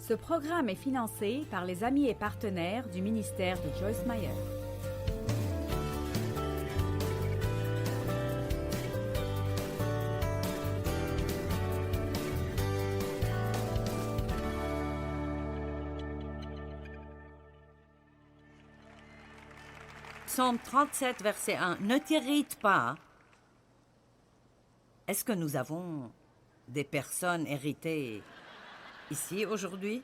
Ce programme est financé par les amis et partenaires du ministère de Joyce Meyer. Psaume 37, verset 1. Ne t'irrite pas. Est-ce que nous avons des personnes héritées ici aujourd'hui?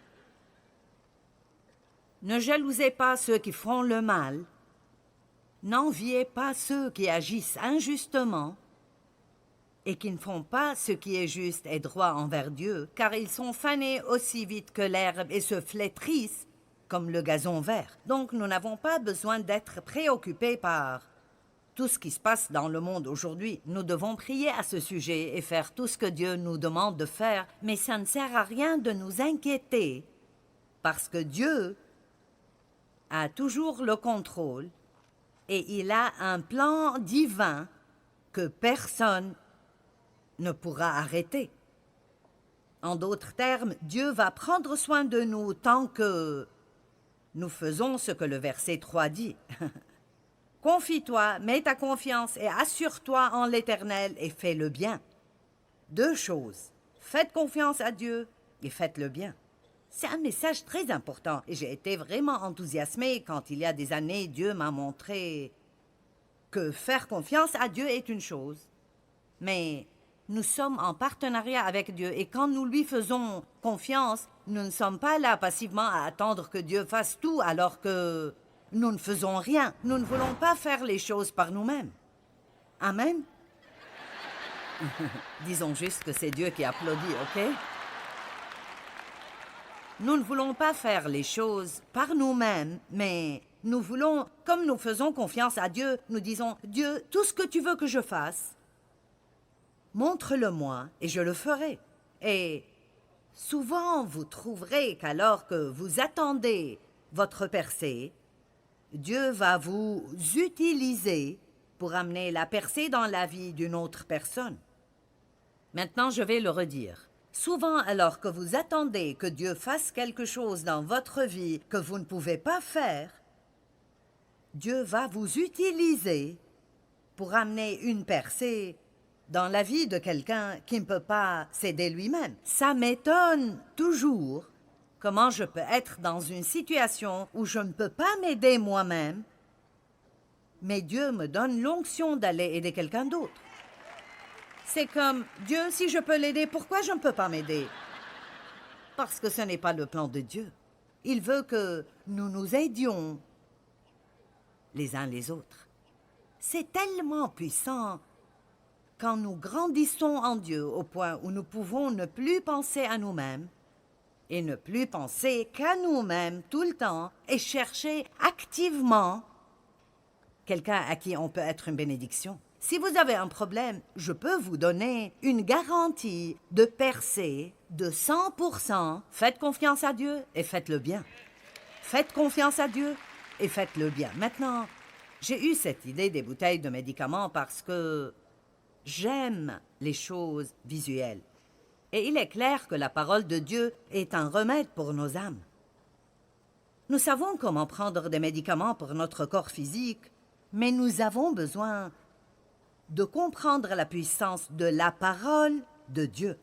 Ne jalousez pas ceux qui font le mal. N'enviez pas ceux qui agissent injustement et qui ne font pas ce qui est juste et droit envers Dieu, car ils sont fanés aussi vite que l'herbe et se flétrissent comme le gazon vert. Donc nous n'avons pas besoin d'être préoccupés par tout ce qui se passe dans le monde aujourd'hui. Nous devons prier à ce sujet et faire tout ce que Dieu nous demande de faire, mais ça ne sert à rien de nous inquiéter, parce que Dieu a toujours le contrôle et il a un plan divin que personne ne pourra arrêter. En d'autres termes, Dieu va prendre soin de nous tant que nous faisons ce que le verset 3 dit. Confie-toi, mets ta confiance et assure-toi en l'Éternel et fais le bien. 2 choses. Faites confiance à Dieu et faites le bien. C'est un message très important et j'ai été vraiment enthousiasmée quand il y a des années, Dieu m'a montré que faire confiance à Dieu est une chose. Mais nous sommes en partenariat avec Dieu et quand nous lui faisons confiance, nous ne sommes pas là passivement à attendre que Dieu fasse tout alors que nous ne faisons rien. Nous ne voulons pas faire les choses par nous-mêmes. Amen? Disons juste que c'est Dieu qui applaudit, ok? Nous ne voulons pas faire les choses par nous-mêmes, mais nous voulons, comme nous faisons confiance à Dieu, nous disons, Dieu, tout ce que tu veux que je fasse, montre-le-moi et je le ferai. Et souvent, vous trouverez qu'alors que vous attendez votre percée, Dieu va vous utiliser pour amener la percée dans la vie d'une autre personne. Maintenant, je vais le redire. Souvent, alors que vous attendez que Dieu fasse quelque chose dans votre vie que vous ne pouvez pas faire, Dieu va vous utiliser pour amener une percée dans la vie de quelqu'un qui ne peut pas s'aider lui-même. Ça m'étonne toujours comment je peux être dans une situation où je ne peux pas m'aider moi-même, mais Dieu me donne l'onction d'aller aider quelqu'un d'autre. C'est comme, Dieu, si je peux l'aider, pourquoi je ne peux pas m'aider? Parce que ce n'est pas le plan de Dieu. Il veut que nous nous aidions les uns les autres. C'est tellement puissant quand nous grandissons en Dieu au point où nous pouvons ne plus penser à nous-mêmes et ne plus penser qu'à nous-mêmes tout le temps et chercher activement quelqu'un à qui on peut être une bénédiction. Si vous avez un problème, je peux vous donner une garantie de percée de 100%. Faites confiance à Dieu et faites-le bien. Faites confiance à Dieu et faites-le bien. Maintenant, j'ai eu cette idée des bouteilles de médicaments parce que j'aime les choses visuelles. Et il est clair que la parole de Dieu est un remède pour nos âmes. Nous savons comment prendre des médicaments pour notre corps physique, mais nous avons besoin de comprendre la puissance de la parole de Dieu.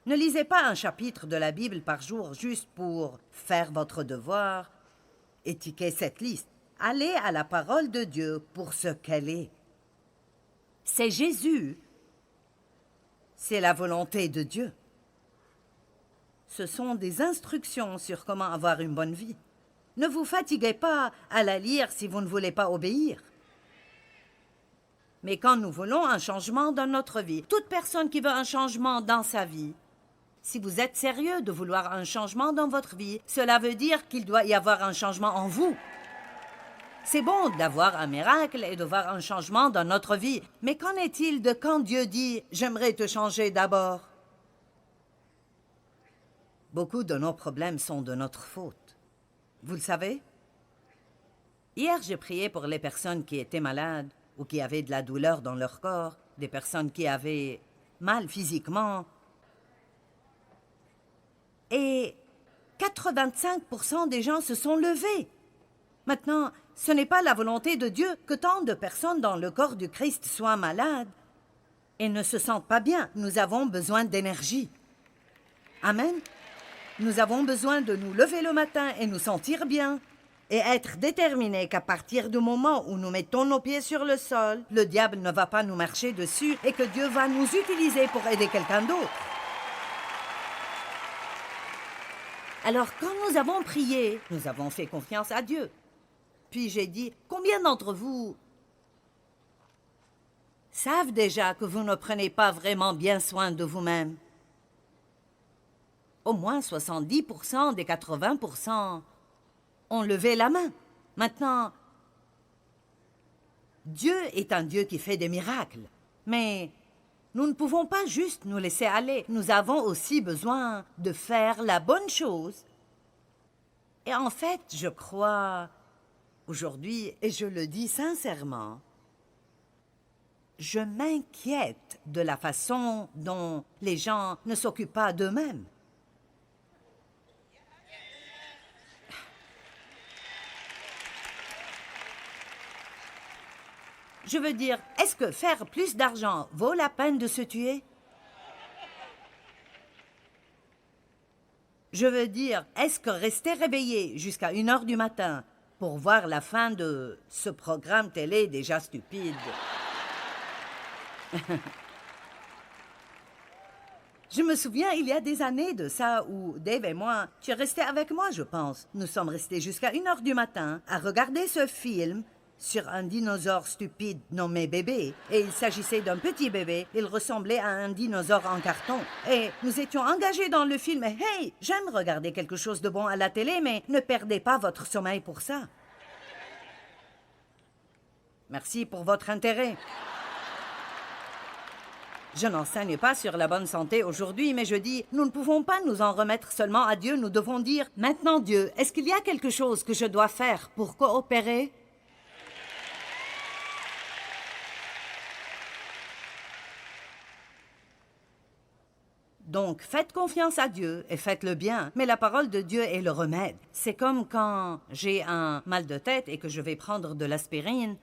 Ne lisez pas un chapitre de la Bible par jour juste pour faire votre devoir et tiquer cette liste. Allez à la parole de Dieu pour ce qu'elle est. C'est Jésus. C'est la volonté de Dieu. Ce sont des instructions sur comment avoir une bonne vie. Ne vous fatiguez pas à la lire si vous ne voulez pas obéir. Mais quand nous voulons un changement dans notre vie, toute personne qui veut un changement dans sa vie, si vous êtes sérieux de vouloir un changement dans votre vie, cela veut dire qu'il doit y avoir un changement en vous. C'est bon d'avoir un miracle et de voir un changement dans notre vie, mais qu'en est-il de quand Dieu dit « J'aimerais te changer d'abord » Beaucoup de nos problèmes sont de notre faute. Vous le savez? Hier, j'ai prié pour les personnes qui étaient malades ou qui avaient de la douleur dans leur corps, des personnes qui avaient mal physiquement. Et 85% des gens se sont levés. Maintenant, ce n'est pas la volonté de Dieu que tant de personnes dans le corps du Christ soient malades et ne se sentent pas bien. Nous avons besoin d'énergie. Amen. Nous avons besoin de nous lever le matin et nous sentir bien et être déterminés qu'à partir du moment où nous mettons nos pieds sur le sol, le diable ne va pas nous marcher dessus et que Dieu va nous utiliser pour aider quelqu'un d'autre. Alors, quand nous avons prié, nous avons fait confiance à Dieu. Puis j'ai dit, combien d'entre vous savent déjà que vous ne prenez pas vraiment bien soin de vous-même? Au moins 70% des 80% ont levé la main. Maintenant, Dieu est un Dieu qui fait des miracles. Mais nous ne pouvons pas juste nous laisser aller. Nous avons aussi besoin de faire la bonne chose. Et en fait, je crois, aujourd'hui, et je le dis sincèrement, je m'inquiète de la façon dont les gens ne s'occupent pas d'eux-mêmes. Je veux dire, est-ce que faire plus d'argent vaut la peine de se tuer? Je veux dire, est-ce que rester réveillé jusqu'à 1 heure du matin pour voir la fin de ce programme télé déjà stupide? Je me souviens, il y a des années de ça où Dave et moi, tu es resté avec moi, je pense. Nous sommes restés jusqu'à 1 heure du matin à regarder ce film sur un dinosaure stupide nommé Bébé. Et il s'agissait d'un petit bébé. Il ressemblait à un dinosaure en carton. Et nous étions engagés dans le film. Et hey, j'aime regarder quelque chose de bon à la télé, mais ne perdez pas votre sommeil pour ça. Merci pour votre intérêt. Je n'enseigne pas sur la bonne santé aujourd'hui, mais je dis, nous ne pouvons pas nous en remettre seulement à Dieu. Nous devons dire, maintenant Dieu, est-ce qu'il y a quelque chose que je dois faire pour coopérer? Donc, faites confiance à Dieu et faites le bien. Mais la parole de Dieu est le remède. C'est comme quand j'ai un mal de tête et que je vais prendre de l'aspirine.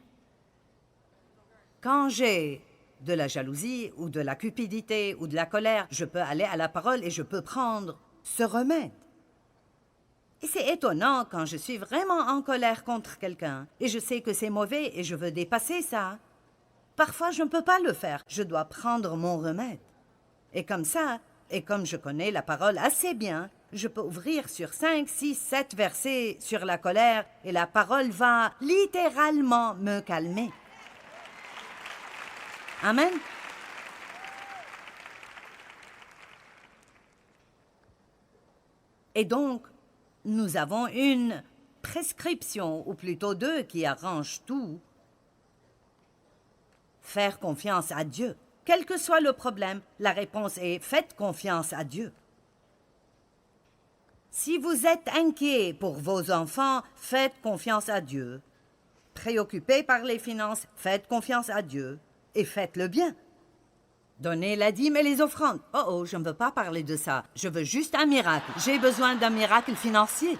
Quand j'ai de la jalousie ou de la cupidité ou de la colère, je peux aller à la parole et je peux prendre ce remède. Et c'est étonnant quand je suis vraiment en colère contre quelqu'un et je sais que c'est mauvais et je veux dépasser ça. Parfois, je ne peux pas le faire. Je dois prendre mon remède. Et comme ça, et comme je connais la parole assez bien, je peux ouvrir sur 5, 6, 7 versets sur la colère et la parole va littéralement me calmer. Amen. Et donc, nous avons une prescription, ou plutôt 2, qui arrangent tout. Faire confiance à Dieu. Quel que soit le problème, la réponse est faites confiance à Dieu. Si vous êtes inquiet pour vos enfants, faites confiance à Dieu. Préoccupé par les finances, faites confiance à Dieu. Et faites le bien. Donnez la dîme et les offrandes. Oh, je ne veux pas parler de ça. Je veux juste un miracle. J'ai besoin d'un miracle financier.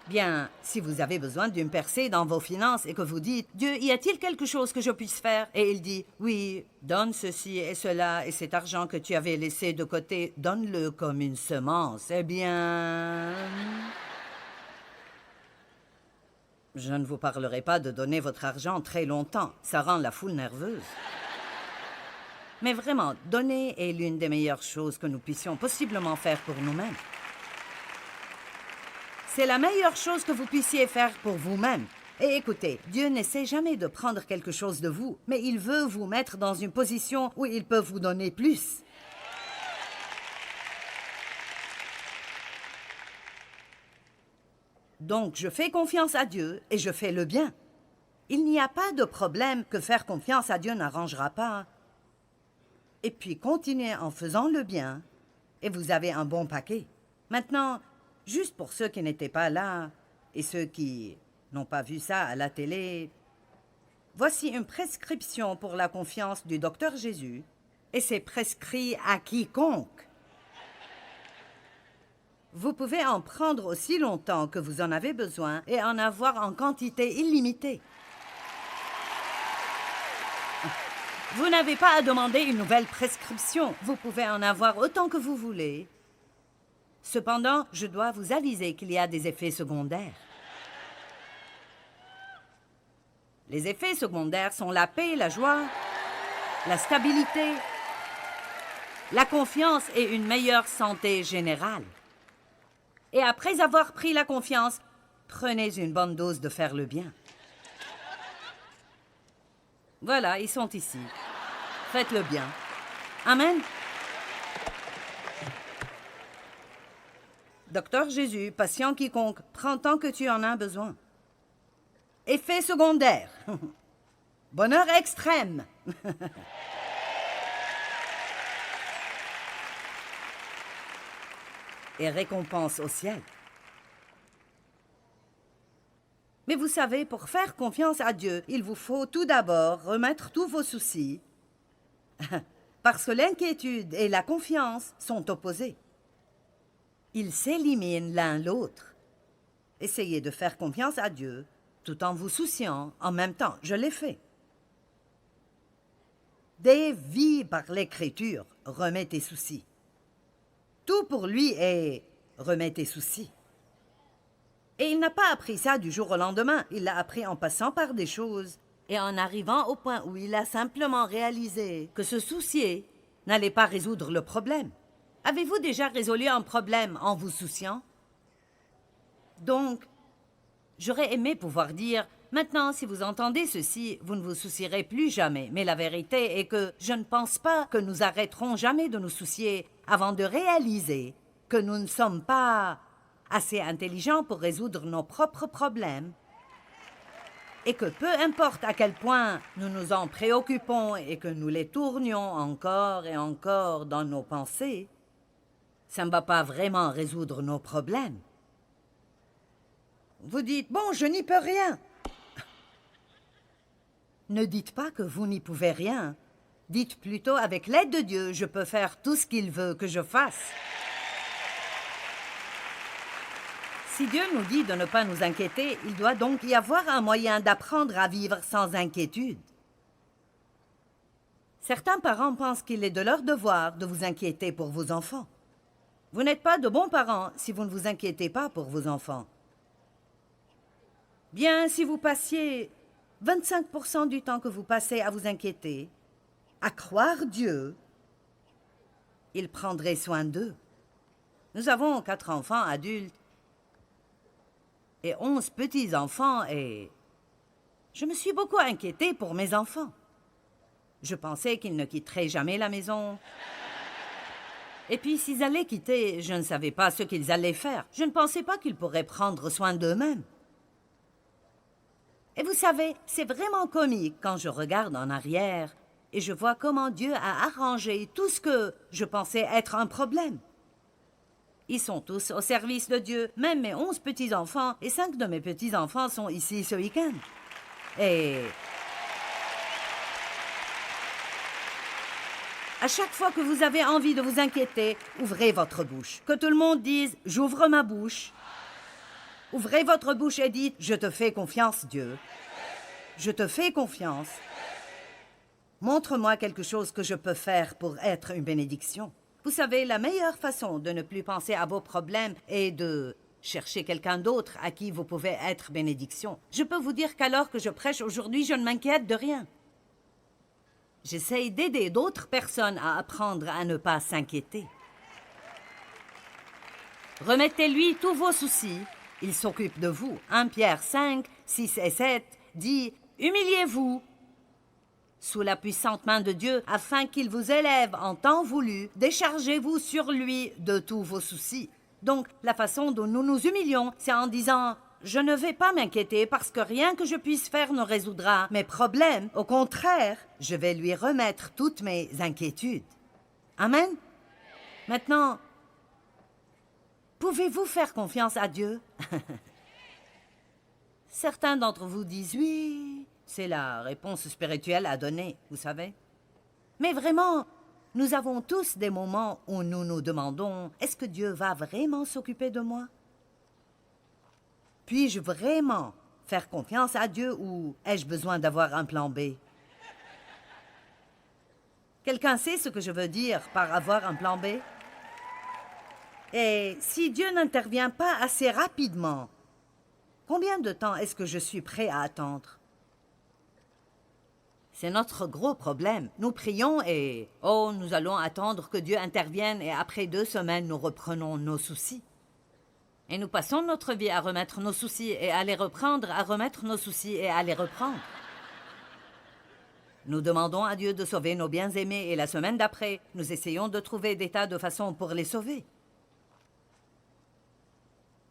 Bien, si vous avez besoin d'une percée dans vos finances et que vous dites « Dieu, y a-t-il quelque chose que je puisse faire ?» Et il dit « Oui, donne ceci et cela et cet argent que tu avais laissé de côté, donne-le comme une semence. » Eh bien... je ne vous parlerai pas de donner votre argent très longtemps. Ça rend la foule nerveuse. Mais vraiment, donner est l'une des meilleures choses que nous puissions possiblement faire pour nous-mêmes. C'est la meilleure chose que vous puissiez faire pour vous-même. Et écoutez, Dieu n'essaie jamais de prendre quelque chose de vous, mais il veut vous mettre dans une position où il peut vous donner plus. Donc, je fais confiance à Dieu et je fais le bien. Il n'y a pas de problème que faire confiance à Dieu n'arrangera pas. Et puis, continuez en faisant le bien et vous avez un bon paquet. Maintenant, juste pour ceux qui n'étaient pas là et ceux qui n'ont pas vu ça à la télé, voici une prescription pour la confiance du docteur Jésus et c'est prescrit à quiconque. Vous pouvez en prendre aussi longtemps que vous en avez besoin et en avoir en quantité illimitée. Vous n'avez pas à demander une nouvelle prescription. Vous pouvez en avoir autant que vous voulez. Cependant, je dois vous aviser qu'il y a des effets secondaires. Les effets secondaires sont la paix, la joie, la stabilité, la confiance et une meilleure santé générale. Et après avoir pris la confiance, prenez une bonne dose de faire le bien. Voilà, ils sont ici. Faites-le bien. Amen. Docteur Jésus, patient quiconque, prends tant que tu en as besoin. Effet secondaire. Bonheur extrême. Et récompense au ciel. Mais vous savez, pour faire confiance à Dieu, il vous faut tout d'abord remettre tous vos soucis, parce que l'inquiétude et la confiance sont opposés. Ils s'éliminent l'un l'autre. Essayez de faire confiance à Dieu, tout en vous souciant en même temps. Je l'ai fait. Dévie par l'Écriture, remets tes soucis. Tout pour lui est remets tes soucis. Et il n'a pas appris ça du jour au lendemain. Il l'a appris en passant par des choses et en arrivant au point où il a simplement réalisé que se soucier n'allait pas résoudre le problème. Avez-vous déjà résolu un problème en vous souciant? Donc, j'aurais aimé pouvoir dire « Maintenant, si vous entendez ceci, vous ne vous soucierez plus jamais. » Mais la vérité est que je ne pense pas que nous arrêterons jamais de nous soucier avant de réaliser que nous ne sommes pas assez intelligents pour résoudre nos propres problèmes et que peu importe à quel point nous nous en préoccupons et que nous les tournions encore et encore dans nos pensées, ça ne va pas vraiment résoudre nos problèmes. Vous dites « Bon, je n'y peux rien ». Ne dites pas que vous n'y pouvez rien. Dites plutôt « Avec l'aide de Dieu, je peux faire tout ce qu'il veut que je fasse ». Si Dieu nous dit de ne pas nous inquiéter, il doit donc y avoir un moyen d'apprendre à vivre sans inquiétude. Certains parents pensent qu'il est de leur devoir de vous inquiéter pour vos enfants. Vous n'êtes pas de bons parents si vous ne vous inquiétez pas pour vos enfants. Bien, si vous passiez 25% du temps que vous passez à vous inquiéter, à croire Dieu, il prendrait soin d'eux. Nous avons 4 enfants adultes et 11 petits-enfants et je me suis beaucoup inquiétée pour mes enfants. Je pensais qu'ils ne quitteraient jamais la maison. Et puis, s'ils allaient quitter, je ne savais pas ce qu'ils allaient faire. Je ne pensais pas qu'ils pourraient prendre soin d'eux-mêmes. Et vous savez, c'est vraiment comique quand je regarde en arrière et je vois comment Dieu a arrangé tout ce que je pensais être un problème. Ils sont tous au service de Dieu. Même mes 11 petits-enfants et 5 de mes petits-enfants sont ici ce week-end. Et à chaque fois que vous avez envie de vous inquiéter, ouvrez votre bouche. Que tout le monde dise « J'ouvre ma bouche ». Ouvrez votre bouche et dites « Je te fais confiance, Dieu. Je te fais confiance. Montre-moi quelque chose que je peux faire pour être une bénédiction. » Vous savez, la meilleure façon de ne plus penser à vos problèmes est de chercher quelqu'un d'autre à qui vous pouvez être bénédiction. Je peux vous dire qu'alors que je prêche aujourd'hui, je ne m'inquiète de rien. J'essaye d'aider d'autres personnes à apprendre à ne pas s'inquiéter. Remettez-lui tous vos soucis. Il s'occupe de vous. 1 Pierre 5, 6 et 7 dit « Humiliez-vous sous la puissante main de Dieu, afin qu'il vous élève en temps voulu, déchargez-vous sur lui de tous vos soucis. » Donc, la façon dont nous nous humilions, c'est en disant « Je ne vais pas m'inquiéter parce que rien que je puisse faire ne résoudra mes problèmes. Au contraire, je vais lui remettre toutes mes inquiétudes. » Amen. Maintenant, pouvez-vous faire confiance à Dieu? Certains d'entre vous disent « Oui ». C'est la réponse spirituelle à donner, vous savez. Mais vraiment, Nous avons tous des moments où nous nous demandons, est-ce que Dieu va vraiment s'occuper de moi? Puis-je vraiment faire confiance à Dieu ou ai-je besoin d'avoir un plan B? Quelqu'un sait ce que je veux dire par avoir un plan B? Et si Dieu n'intervient pas assez rapidement, combien de temps est-ce que je suis prêt à attendre? C'est notre gros problème. Nous prions et, oh, nous allons attendre que Dieu intervienne et après 2 semaines, nous reprenons nos soucis. Et nous passons notre vie à remettre nos soucis et à les reprendre, à remettre nos soucis et à les reprendre. Nous demandons à Dieu de sauver nos bien-aimés et la semaine d'après, nous essayons de trouver des tas de façons pour les sauver.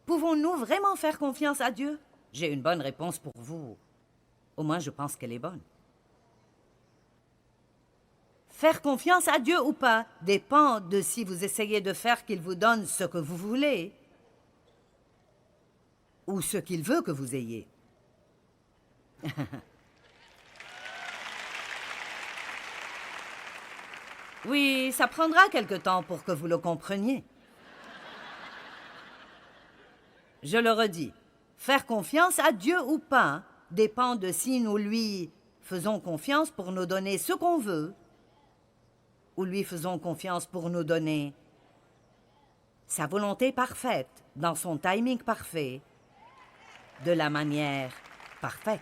Pouvons-nous vraiment faire confiance à Dieu? J'ai une bonne réponse pour vous. Au moins, je pense qu'elle est bonne. Faire confiance à Dieu ou pas dépend de si vous essayez de faire qu'il vous donne ce que vous voulez ou ce qu'il veut que vous ayez. Oui, ça prendra quelque temps pour que vous le compreniez. Je le redis, faire confiance à Dieu ou pas dépend de si nous lui faisons confiance pour nous donner ce qu'on veut ou lui faisons confiance pour nous donner sa volonté parfaite, dans son timing parfait, de la manière parfaite.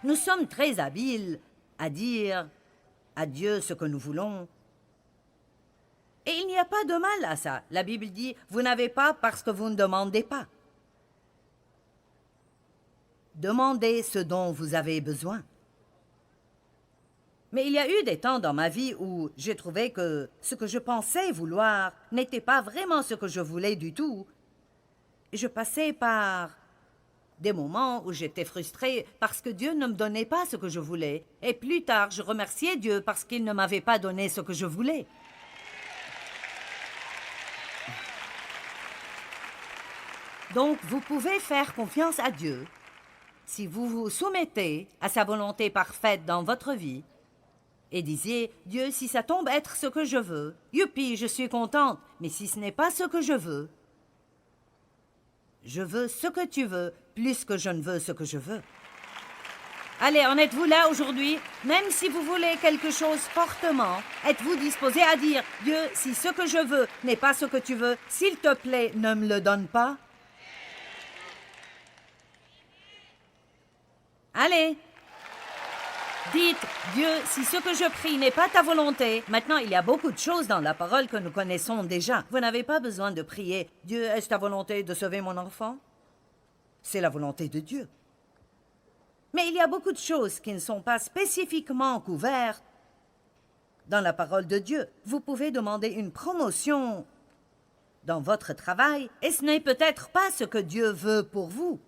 Nous sommes très habiles à dire à Dieu ce que nous voulons. Et il n'y a pas de mal à ça. La Bible dit, vous n'avez pas parce que vous ne demandez pas. Demandez ce dont vous avez besoin. Mais il y a eu des temps dans ma vie où j'ai trouvé que ce que je pensais vouloir n'était pas vraiment ce que je voulais du tout. Je passais par des moments où j'étais frustrée parce que Dieu ne me donnait pas ce que je voulais. Et plus tard, je remerciais Dieu parce qu'il ne m'avait pas donné ce que je voulais. Donc, vous pouvez faire confiance à Dieu si vous vous soumettez à sa volonté parfaite dans votre vie et disiez, Dieu, si ça tombe être ce que je veux, youpi, je suis contente, mais si ce n'est pas ce que je veux ce que tu veux, plus que je ne veux ce que je veux. Allez, en êtes-vous là aujourd'hui? Même si vous voulez quelque chose fortement, êtes-vous disposé à dire, Dieu, si ce que je veux n'est pas ce que tu veux, s'il te plaît, ne me le donne pas? Allez, dites, Dieu, si ce que je prie n'est pas ta volonté, maintenant il y a beaucoup de choses dans la parole que nous connaissons déjà. Vous n'avez pas besoin de prier, Dieu, est-ce ta volonté de sauver mon enfant? C'est la volonté de Dieu. Mais il y a beaucoup de choses qui ne sont pas spécifiquement couvertes dans la parole de Dieu. Vous pouvez demander une promotion dans votre travail et ce n'est peut-être pas ce que Dieu veut pour vous.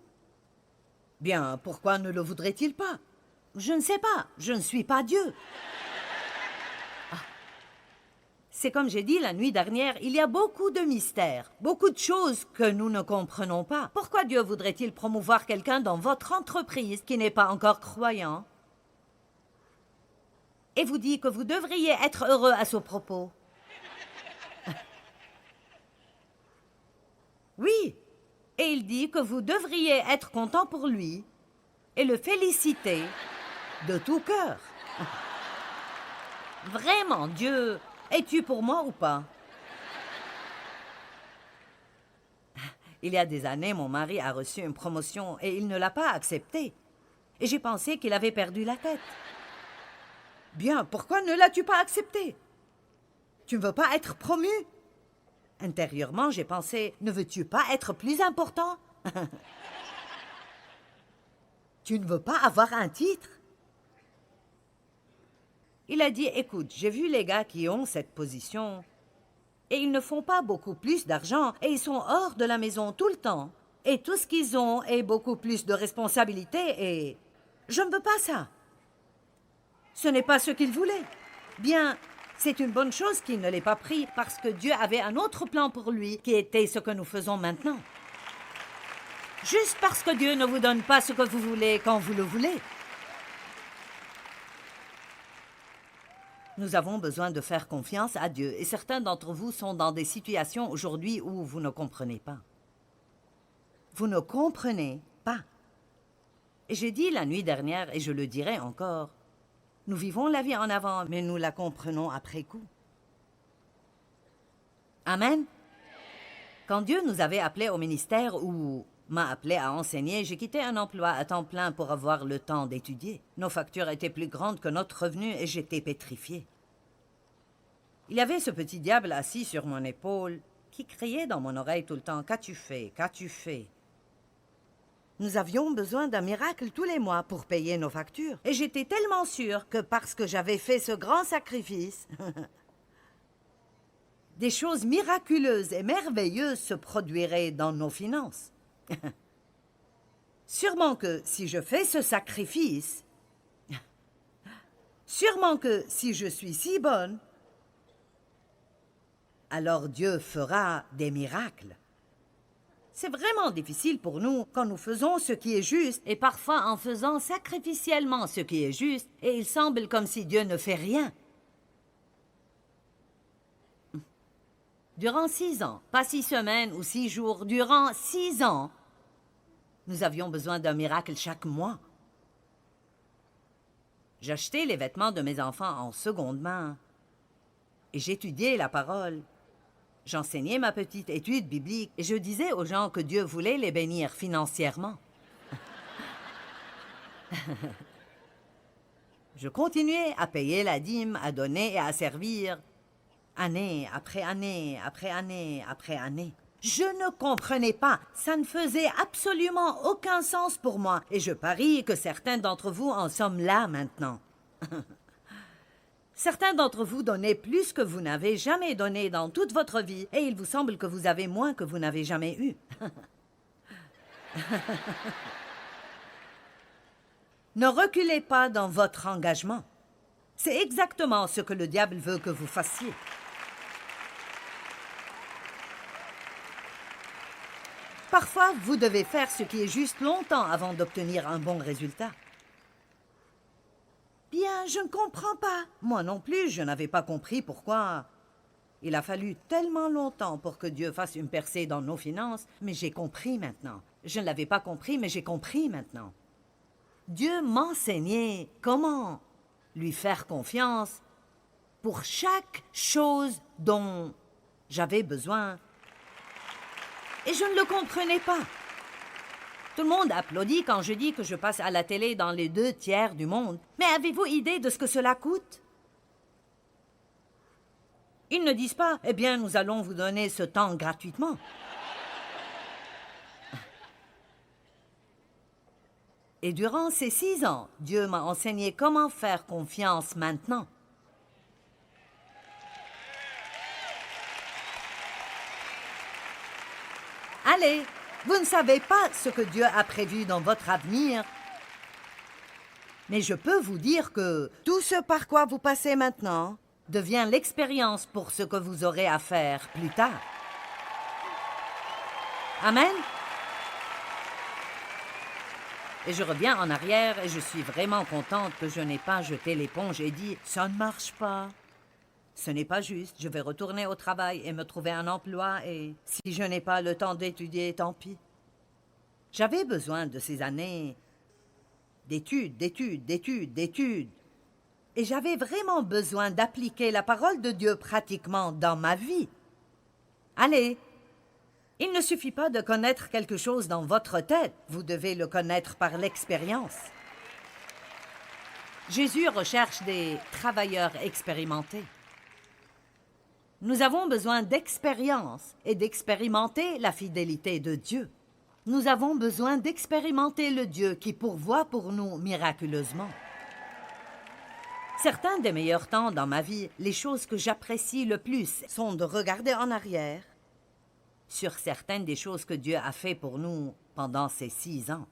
Bien, pourquoi ne le voudrait-il pas? Je ne sais pas, je ne suis pas Dieu. Ah. C'est comme j'ai dit la nuit dernière, il y a beaucoup de mystères, beaucoup de choses que nous ne comprenons pas. Pourquoi Dieu voudrait-il promouvoir quelqu'un dans votre entreprise qui n'est pas encore croyant? Et vous dit que vous devriez être heureux à ce propos. Oui. Et il dit que vous devriez être content pour lui et le féliciter de tout cœur. Vraiment, Dieu, es-tu pour moi ou pas? Il y a des années, mon mari a reçu une promotion et il ne l'a pas acceptée. Et j'ai pensé qu'il avait perdu la tête. Bien, pourquoi ne l'as-tu pas acceptée? Tu ne veux pas être promu? Intérieurement, j'ai pensé, ne veux-tu pas être plus important? Tu ne veux pas avoir un titre? Il a dit, écoute, j'ai vu les gars qui ont cette position et ils ne font pas beaucoup plus d'argent et ils sont hors de la maison tout le temps. Et tout ce qu'ils ont est beaucoup plus de responsabilités et je ne veux pas ça. Ce n'est pas ce qu'ils voulaient. Bien, c'est une bonne chose qu'il ne l'ait pas pris parce que Dieu avait un autre plan pour lui qui était ce que nous faisons maintenant. Juste parce que Dieu ne vous donne pas ce que vous voulez quand vous le voulez. Nous avons besoin de faire confiance à Dieu, et certains d'entre vous sont dans des situations aujourd'hui où vous ne comprenez pas. Vous ne comprenez pas. Et j'ai dit la nuit dernière, et je le dirai encore, nous vivons la vie en avant, mais nous la comprenons après coup. Amen. Quand Dieu nous avait appelés au ministère ou m'a appelé à enseigner, j'ai quitté un emploi à temps plein pour avoir le temps d'étudier. Nos factures étaient plus grandes que notre revenu et j'étais pétrifiée. Il y avait ce petit diable assis sur mon épaule qui criait dans mon oreille tout le temps « Qu'as-tu fait? Qu'as-tu fait ?» Nous avions besoin d'un miracle tous les mois pour payer nos factures. Et j'étais tellement sûre que parce que j'avais fait ce grand sacrifice, des choses miraculeuses et merveilleuses se produiraient dans nos finances. Sûrement que si je fais ce sacrifice, sûrement que si je suis si bonne, alors Dieu fera des miracles. C'est vraiment difficile pour nous quand nous faisons ce qui est juste et parfois en faisant sacrificiellement ce qui est juste et il semble comme si Dieu ne fait rien. Durant 6 ans, pas 6 semaines ou 6 jours, durant 6 ans, nous avions besoin d'un miracle chaque mois. J'achetais les vêtements de mes enfants en seconde main et j'étudiais la parole. J'enseignais ma petite étude biblique et je disais aux gens que Dieu voulait les bénir financièrement. Je continuais à payer la dîme, à donner et à servir, année après année, après année, après année. Je ne comprenais pas, ça ne faisait absolument aucun sens pour moi, et je parie que certains d'entre vous en sommes là maintenant. Certains d'entre vous donnaient plus que vous n'avez jamais donné dans toute votre vie, et il vous semble que vous avez moins que vous n'avez jamais eu. Ne reculez pas dans votre engagement. C'est exactement ce que le diable veut que vous fassiez. Parfois, vous devez faire ce qui est juste longtemps avant d'obtenir un bon résultat. Bien, je ne comprends pas. Moi non plus, je n'avais pas compris pourquoi. Il a fallu tellement longtemps pour que Dieu fasse une percée dans nos finances, mais j'ai compris maintenant. Je ne l'avais pas compris, mais j'ai compris maintenant. Dieu m'enseignait comment lui faire confiance pour chaque chose dont j'avais besoin. Et je ne le comprenais pas. Tout le monde applaudit quand je dis que je passe à la télé dans les 2 tiers du monde. Mais avez-vous idée de ce que cela coûte? Ils ne disent pas, eh bien, nous allons vous donner ce temps gratuitement. Et durant ces 6 ans, Dieu m'a enseigné comment faire confiance maintenant. Allez, vous ne savez pas ce que Dieu a prévu dans votre avenir. Mais je peux vous dire que tout ce par quoi vous passez maintenant devient l'expérience pour ce que vous aurez à faire plus tard. Amen. Et je reviens en arrière et je suis vraiment contente que je n'ai pas jeté l'éponge et dit « ça ne marche pas ». Ce n'est pas juste, je vais retourner au travail et me trouver un emploi et si je n'ai pas le temps d'étudier, tant pis. J'avais besoin de ces années d'études. Et j'avais vraiment besoin d'appliquer la parole de Dieu pratiquement dans ma vie. Allez, il ne suffit pas de connaître quelque chose dans votre tête, vous devez le connaître par l'expérience. Jésus recherche des travailleurs expérimentés. Nous avons besoin d'expérience et d'expérimenter la fidélité de Dieu. Nous avons besoin d'expérimenter le Dieu qui pourvoit pour nous miraculeusement. Certains des meilleurs temps dans ma vie, les choses que j'apprécie le plus sont de regarder en arrière sur certaines des choses que Dieu a fait pour nous pendant ces 6 ans.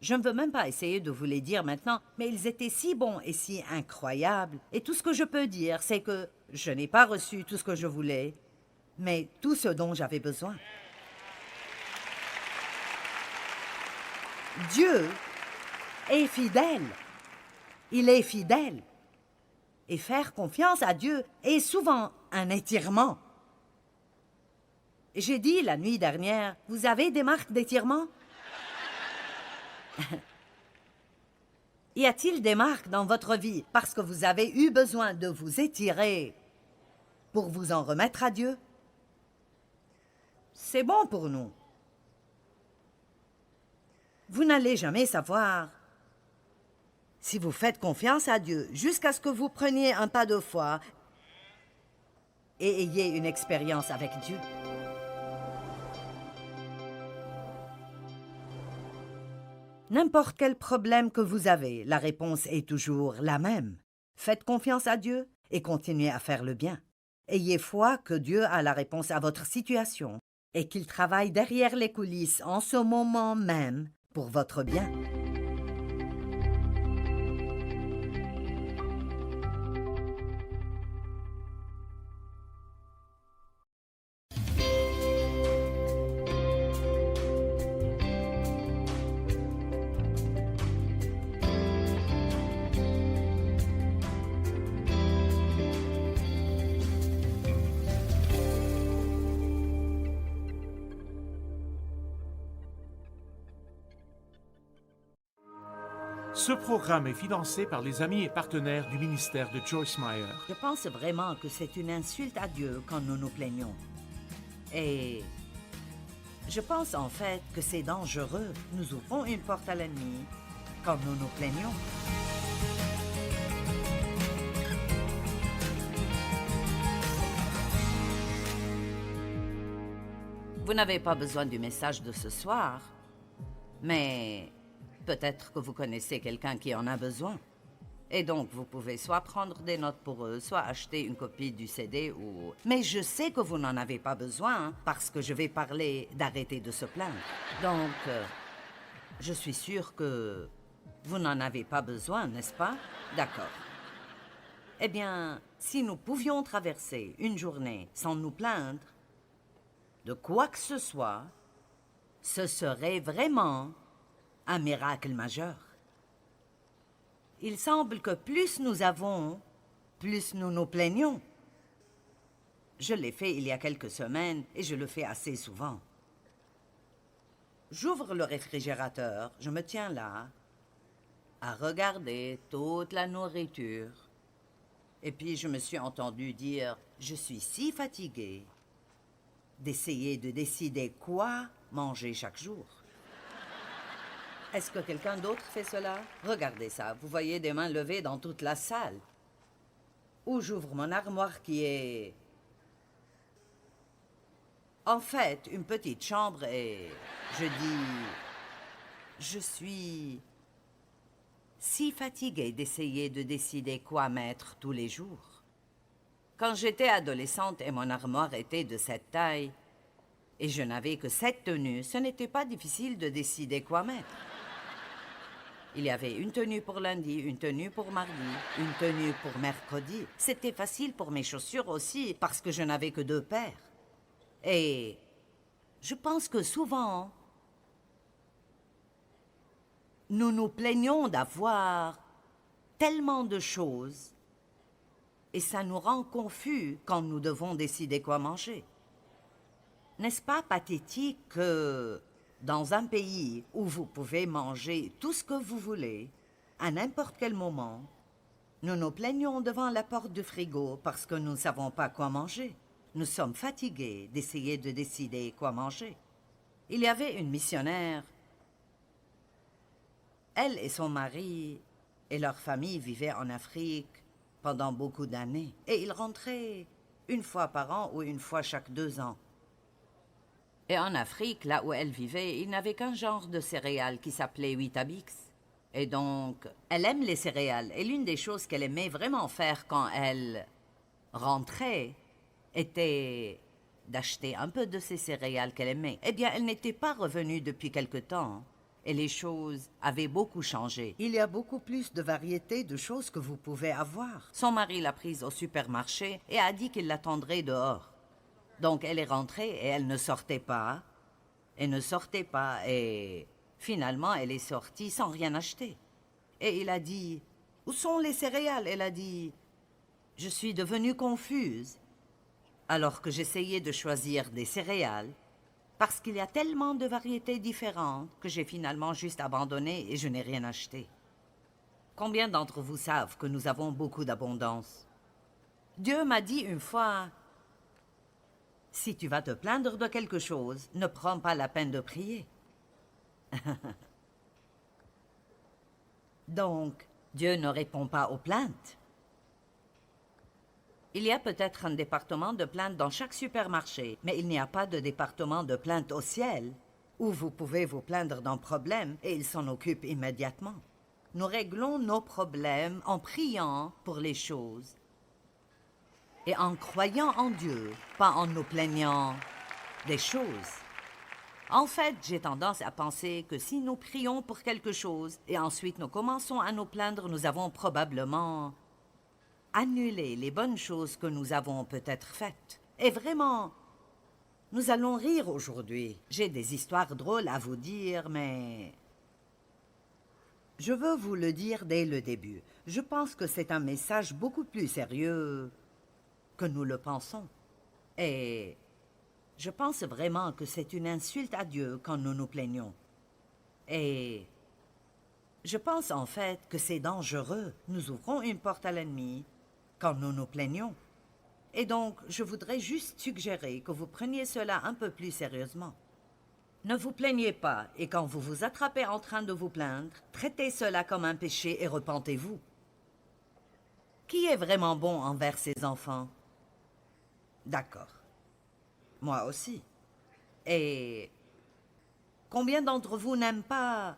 Je ne veux même pas essayer de vous les dire maintenant, mais ils étaient si bons et si incroyables. Et tout ce que je peux dire, c'est que je n'ai pas reçu tout ce que je voulais, mais tout ce dont j'avais besoin. Dieu est fidèle. Il est fidèle. Et faire confiance à Dieu est souvent un étirement. J'ai dit la nuit dernière, vous avez des marques d'étirement? Y a-t-il des marques dans votre vie parce que vous avez eu besoin de vous étirer pour vous en remettre à Dieu? C'est bon pour nous. Vous n'allez jamais savoir si vous faites confiance à Dieu jusqu'à ce que vous preniez un pas de foi et ayez une expérience avec Dieu. N'importe quel problème que vous avez, la réponse est toujours la même. Faites confiance à Dieu et continuez à faire le bien. Ayez foi que Dieu a la réponse à votre situation et qu'il travaille derrière les coulisses en ce moment même pour votre bien. Ce programme est financé par les amis et partenaires du ministère de Joyce Meyer. Je pense vraiment que c'est une insulte à Dieu quand nous nous plaignons. Et je pense en fait que c'est dangereux. Nous ouvrons une porte à l'ennemi quand nous nous plaignons. Vous n'avez pas besoin du message de ce soir, mais peut-être que vous connaissez quelqu'un qui en a besoin. Et donc, vous pouvez soit prendre des notes pour eux, soit acheter une copie du CD ou... Mais je sais que vous n'en avez pas besoin parce que je vais parler d'arrêter de se plaindre. Donc, je suis sûre que vous n'en avez pas besoin, n'est-ce pas? D'accord. Eh bien, si nous pouvions traverser une journée sans nous plaindre de quoi que ce soit, ce serait vraiment un miracle majeur. Il semble que plus nous avons, plus nous nous plaignons. Je l'ai fait il y a quelques semaines et je le fais assez souvent. J'ouvre le réfrigérateur, je me tiens là, à regarder toute la nourriture. Et puis je me suis entendu dire, je suis si fatiguée d'essayer de décider quoi manger chaque jour. Est-ce que quelqu'un d'autre fait cela? Regardez ça, vous voyez des mains levées dans toute la salle. Ou j'ouvre mon armoire qui est... en fait, une petite chambre et je dis... Je suis si fatiguée d'essayer de décider quoi mettre tous les jours. Quand j'étais adolescente et mon armoire était de cette taille, et je n'avais que 7 tenues, ce n'était pas difficile de décider quoi mettre. Il y avait une tenue pour lundi, une tenue pour mardi, une tenue pour mercredi. C'était facile pour mes chaussures aussi, parce que je n'avais que 2 paires. Et je pense que souvent, nous nous plaignons d'avoir tellement de choses et ça nous rend confus quand nous devons décider quoi manger. N'est-ce pas pathétique que dans un pays où vous pouvez manger tout ce que vous voulez, à n'importe quel moment, nous nous plaignons devant la porte du frigo parce que nous ne savons pas quoi manger. Nous sommes fatigués d'essayer de décider quoi manger. Il y avait une missionnaire. Elle et son mari et leur famille vivaient en Afrique pendant beaucoup d'années. Et ils rentraient une fois par an ou une fois chaque 2 ans. Et en Afrique, là où elle vivait, il n'avait qu'un genre de céréales qui s'appelait Weetabix. Et donc, elle aime les céréales. Et l'une des choses qu'elle aimait vraiment faire quand elle rentrait était d'acheter un peu de ces céréales qu'elle aimait. Eh bien, elle n'était pas revenue depuis quelque temps. Et les choses avaient beaucoup changé. Il y a beaucoup plus de variétés de choses que vous pouvez avoir. Son mari l'a prise au supermarché et a dit qu'il l'attendrait dehors. Donc elle est rentrée et elle ne sortait pas. Elle ne sortait pas et finalement elle est sortie sans rien acheter. Et il a dit « Où sont les céréales ?» Elle a dit je suis devenue confuse alors que j'essayais de choisir des céréales parce qu'il y a tellement de variétés différentes que j'ai finalement juste abandonné et je n'ai rien acheté. Combien d'entre vous savent que nous avons beaucoup d'abondance? Dieu m'a dit une fois, « Si tu vas te plaindre de quelque chose, ne prends pas la peine de prier. » Donc, Dieu ne répond pas aux plaintes. Il y a peut-être un département de plaintes dans chaque supermarché, mais il n'y a pas de département de plaintes au ciel, où vous pouvez vous plaindre d'un problème et il s'en occupe immédiatement. Nous réglons nos problèmes en priant pour les choses et en croyant en Dieu, pas en nous plaignant des choses. En fait, j'ai tendance à penser que si nous prions pour quelque chose et ensuite nous commençons à nous plaindre, nous avons probablement annulé les bonnes choses que nous avons peut-être faites. Et vraiment, nous allons rire aujourd'hui. J'ai des histoires drôles à vous dire, mais je veux vous le dire dès le début. Je pense que c'est un message beaucoup plus sérieux que nous le pensons. Et je pense vraiment que c'est une insulte à Dieu quand nous nous plaignons. Et je pense en fait que c'est dangereux. Nous ouvrons une porte à l'ennemi quand nous nous plaignons. Et donc, je voudrais juste suggérer que vous preniez cela un peu plus sérieusement. Ne vous plaignez pas, et quand vous vous attrapez en train de vous plaindre, traitez cela comme un péché et repentez-vous. Qui est vraiment bon envers ses enfants? D'accord. Moi aussi. Et combien d'entre vous n'aiment pas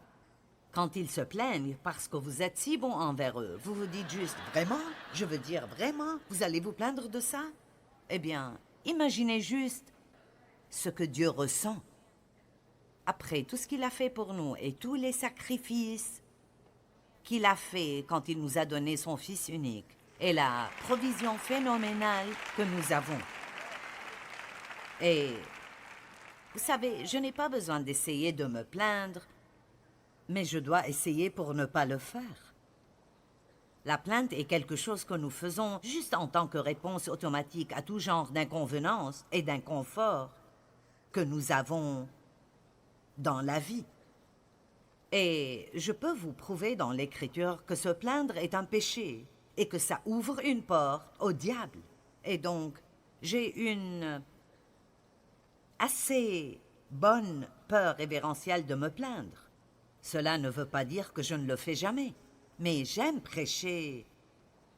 quand ils se plaignent parce que vous êtes si bon envers eux? Vous vous dites juste, vraiment? Je veux dire, vraiment? Vous allez vous plaindre de ça? Eh bien, imaginez juste ce que Dieu ressent. Après tout ce qu'il a fait pour nous et tous les sacrifices qu'il a fait quand il nous a donné son Fils unique et la provision phénoménale que nous avons. Et vous savez, je n'ai pas besoin d'essayer de me plaindre, mais je dois essayer pour ne pas le faire. La plainte est quelque chose que nous faisons juste en tant que réponse automatique à tout genre d'inconvenance et d'inconfort que nous avons dans la vie. Et je peux vous prouver dans l'Écriture que se plaindre est un péché et que ça ouvre une porte au diable. Et donc, j'ai une assez bonne peur révérentielle de me plaindre. Cela ne veut pas dire que je ne le fais jamais, mais j'aime prêcher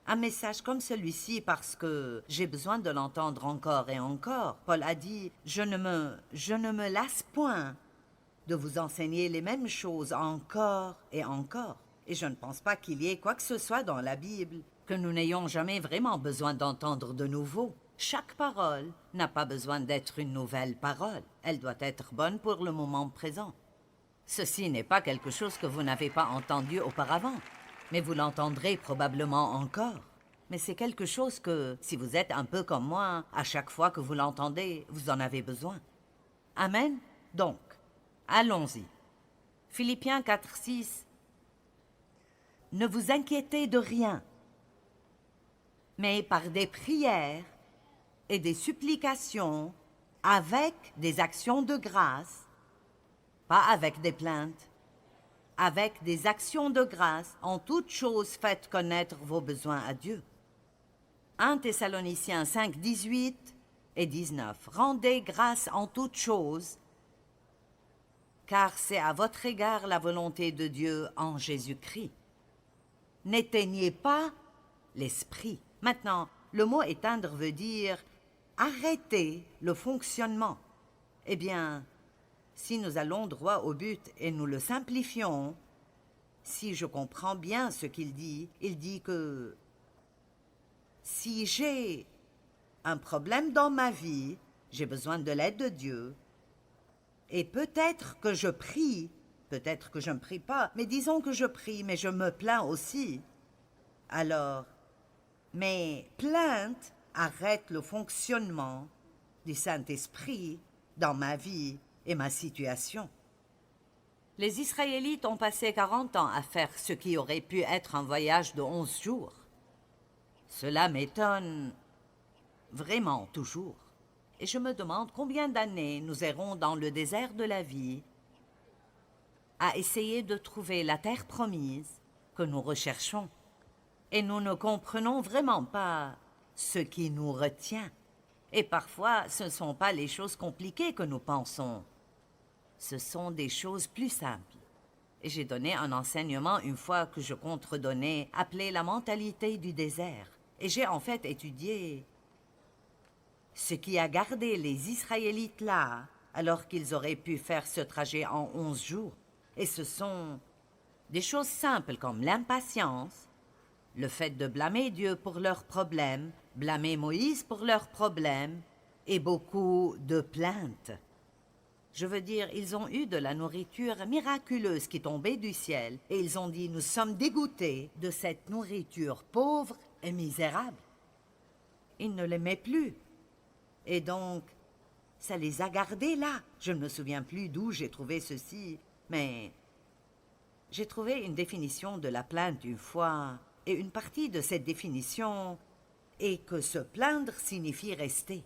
un message comme celui-ci parce que j'ai besoin de l'entendre encore et encore. Paul a dit, je ne me lasse point de vous enseigner les mêmes choses encore et encore. Et je ne pense pas qu'il y ait quoi que ce soit dans la Bible que nous n'ayons jamais vraiment besoin d'entendre de nouveau. Chaque parole n'a pas besoin d'être une nouvelle parole. Elle doit être bonne pour le moment présent. Ceci n'est pas quelque chose que vous n'avez pas entendu auparavant, mais vous l'entendrez probablement encore. Mais c'est quelque chose que, si vous êtes un peu comme moi, à chaque fois que vous l'entendez, vous en avez besoin. Amen? Donc, allons-y. Philippiens 4:6. Ne vous inquiétez de rien, mais par des prières et des supplications, avec des actions de grâce, pas avec des plaintes, avec des actions de grâce, en toutes choses faites connaître vos besoins à Dieu. 1 Thessaloniciens 5, 18 et 19. Rendez grâce en toutes choses, car c'est à votre égard la volonté de Dieu en Jésus-Christ. N'éteignez pas l'esprit. Maintenant, le mot éteindre veut dire arrêter le fonctionnement. Eh bien, si nous allons droit au but et nous le simplifions, si je comprends bien ce qu'il dit que si j'ai un problème dans ma vie, j'ai besoin de l'aide de Dieu, et peut-être que je prie, peut-être que je ne prie pas, mais disons que je prie, mais je me plains aussi. Alors, mes plaintes arrêtent le fonctionnement du Saint-Esprit dans ma vie et ma situation. Les Israélites ont passé 40 ans à faire ce qui aurait pu être un voyage de 11 jours. Cela m'étonne vraiment toujours. Et je me demande combien d'années nous errons dans le désert de la vie à essayer de trouver la terre promise que nous recherchons. Et nous ne comprenons vraiment pas ce qui nous retient. Et parfois, ce ne sont pas les choses compliquées que nous pensons. Ce sont des choses plus simples. Et j'ai donné un enseignement une fois que je compte redonner, appelé la mentalité du désert. Et j'ai en fait étudié ce qui a gardé les Israélites là, alors qu'ils auraient pu faire ce trajet en 11 jours. Et ce sont des choses simples comme l'impatience, le fait de blâmer Dieu pour leurs problèmes, blâmer Moïse pour leurs problèmes, et beaucoup de plaintes. Je veux dire, ils ont eu de la nourriture miraculeuse qui tombait du ciel, et ils ont dit, nous sommes dégoûtés de cette nourriture pauvre et misérable. Ils ne l'aimaient plus. Et donc, ça les a gardés là. Je ne me souviens plus d'où j'ai trouvé ceci, mais j'ai trouvé une définition de la plainte une fois, et une partie de cette définition est que se plaindre signifie rester.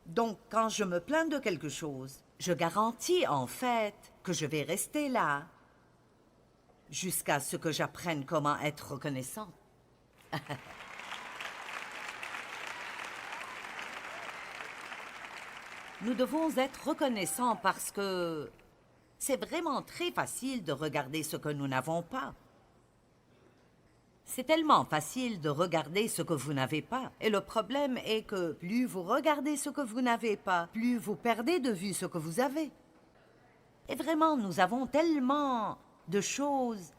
Donc, quand je me plains de quelque chose, je garantis en fait que je vais rester là jusqu'à ce que j'apprenne comment être reconnaissant. Nous devons être reconnaissants parce que c'est vraiment très facile de regarder ce que nous n'avons pas. C'est tellement facile de regarder ce que vous n'avez pas. Et le problème est que plus vous regardez ce que vous n'avez pas, plus vous perdez de vue ce que vous avez. Et vraiment, nous avons tellement de choses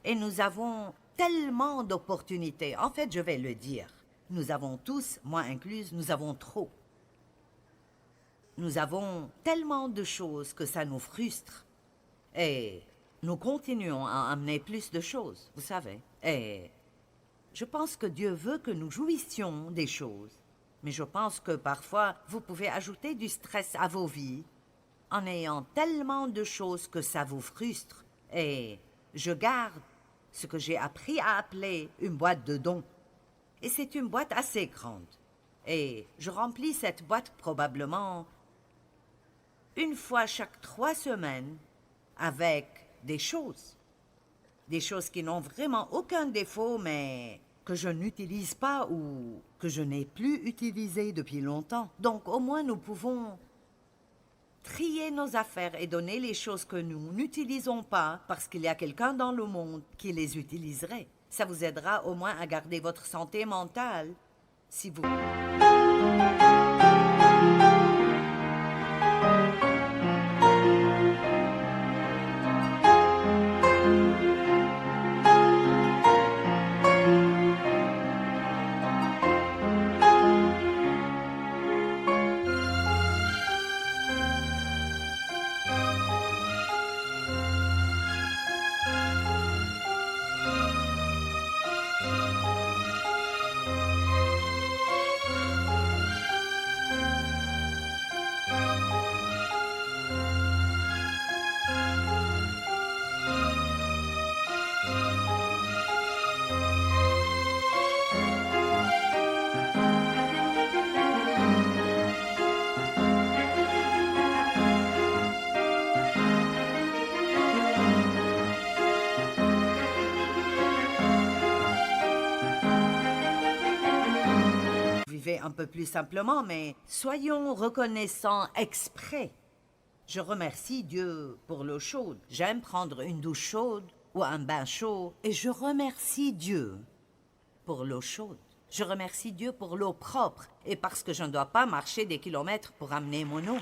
et nous avons tellement d'opportunités. En fait, je vais le dire. Nous avons tous, moi incluse, nous avons trop. Nous avons tellement de choses que ça nous frustre. Et nous continuons à amener plus de choses, vous savez. Et je pense que Dieu veut que nous jouissions des choses. Mais je pense que parfois, vous pouvez ajouter du stress à vos vies en ayant tellement de choses que ça vous frustre. Et je garde ce que j'ai appris à appeler une boîte de dons. Et c'est une boîte assez grande. Et je remplis cette boîte probablement une fois chaque 3 semaines avec des choses. Des choses qui n'ont vraiment aucun défaut, mais que je n'utilise pas ou que je n'ai plus utilisées depuis longtemps. Donc au moins nous pouvons trier nos affaires et donner les choses que nous n'utilisons pas parce qu'il y a quelqu'un dans le monde qui les utiliserait. Ça vous aidera au moins à garder votre santé mentale si vous... Un peu plus simplement, mais soyons reconnaissants exprès. Je remercie Dieu pour l'eau chaude. J'aime prendre une douche chaude ou un bain chaud et je remercie Dieu pour l'eau chaude. Je remercie Dieu pour l'eau propre et parce que je ne dois pas marcher des kilomètres pour amener mon eau.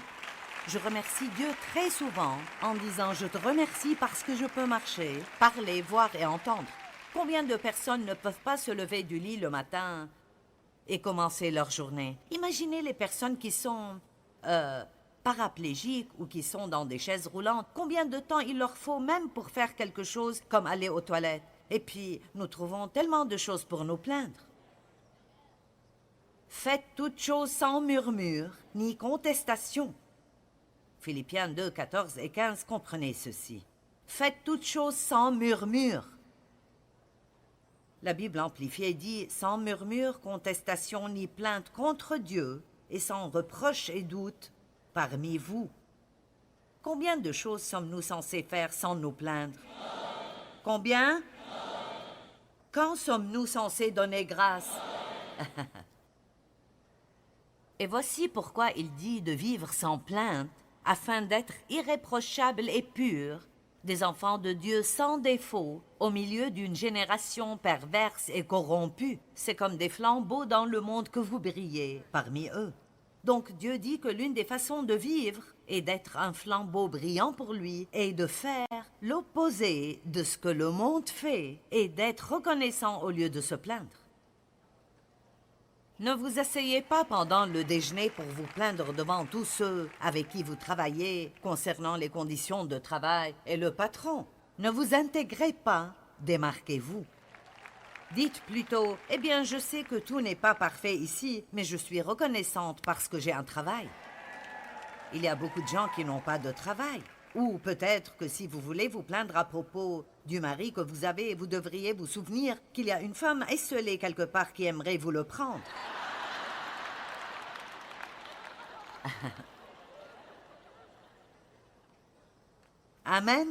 Je remercie Dieu très souvent en disant « Je te remercie parce que je peux marcher, parler, voir et entendre ». Combien de personnes ne peuvent pas se lever du lit le matin et commencer leur journée? Imaginez les personnes qui sont paraplégiques ou qui sont dans des chaises roulantes. Combien de temps il leur faut même pour faire quelque chose comme aller aux toilettes? Et puis, nous trouvons tellement de choses pour nous plaindre. Faites toutes choses sans murmure ni contestation. Philippiens 2, 14 et 15, comprenez ceci. Faites toutes choses sans murmure. La Bible amplifiée dit « Sans murmure, contestation ni plainte contre Dieu, et sans reproche et doute parmi vous. » Combien de choses sommes-nous censés faire sans nous plaindre? Combien? Quand sommes-nous censés donner grâce? Et voici pourquoi il dit de vivre sans plainte, afin d'être irréprochables et purs, des enfants de Dieu sans défaut, au milieu d'une génération perverse et corrompue. C'est comme des flambeaux dans le monde que vous brillez parmi eux. Donc Dieu dit que l'une des façons de vivre est d'être un flambeau brillant pour lui et de faire l'opposé de ce que le monde fait et d'être reconnaissant au lieu de se plaindre. Ne vous asseyez pas pendant le déjeuner pour vous plaindre devant tous ceux avec qui vous travaillez concernant les conditions de travail et le patron. Ne vous intégrez pas, démarquez-vous. Dites plutôt, « Eh bien, je sais que tout n'est pas parfait ici, mais je suis reconnaissante parce que j'ai un travail. » Il y a beaucoup de gens qui n'ont pas de travail. Ou peut-être que si vous voulez vous plaindre à propos du mari que vous avez, vous devriez vous souvenir qu'il y a une femme esselée quelque part qui aimerait vous le prendre. Amen.